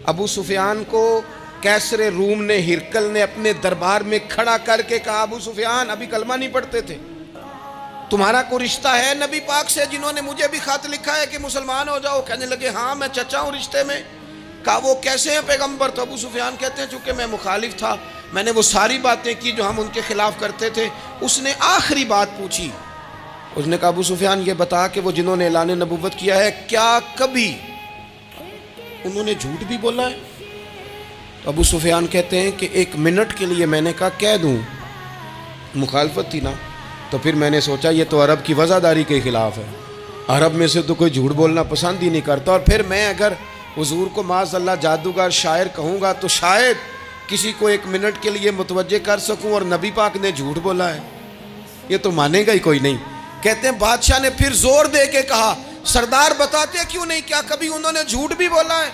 अबू सुफियान को कैसरे रूम ने, हिरकल ने अपने दरबार में खड़ा करके कहा, अबू सुफियान अभी कलमा नहीं पढ़ते थे, तुम्हारा कोई रिश्ता है नबी पाक से, जिन्होंने मुझे भी खत लिखा है कि मुसलमान हो जाओ? कहने लगे हाँ मैं चचा हूँ रिश्ते में। कहा वो कैसे हैं पैगंबर? तो अबू सुफियान कहते हैं चूंकि मैं मुखालिफ था, मैंने वो सारी बातें की जो हम उनके खिलाफ करते थे। उसने आखिरी बात पूछी, उसने कहा अबू सुफियान ये बता कि वो जिन्होंने ऐलान नबुव्वत किया है क्या कभी उन्होंने झूठ भी बोला है? तो अबू सुफियान कहते हैं कि 1 मिनट के लिए मैंने कहा कह दूं, मुखालफत थी ना, तो फिर मैंने सोचा ये तो अरब की वज़ादारी के खिलाफ है, अरब में से तो कोई झूठ बोलना पसंद ही नहीं करता, और फिर मैं अगर हुजूर को माज़अल्लाह जादूगर शायर कहूँगा तो शायद किसी को 1 मिनट के लिए मुतवज्जे कर सकूँ, और नबी पाक ने झूठ बोला है, ये तो मानेगा ही कोई नहीं। कहते हैं बादशाह ने फिर जोर दे के कहा, सरदार बताते क्यों नहीं, क्या कभी उन्होंने झूठ भी बोला है?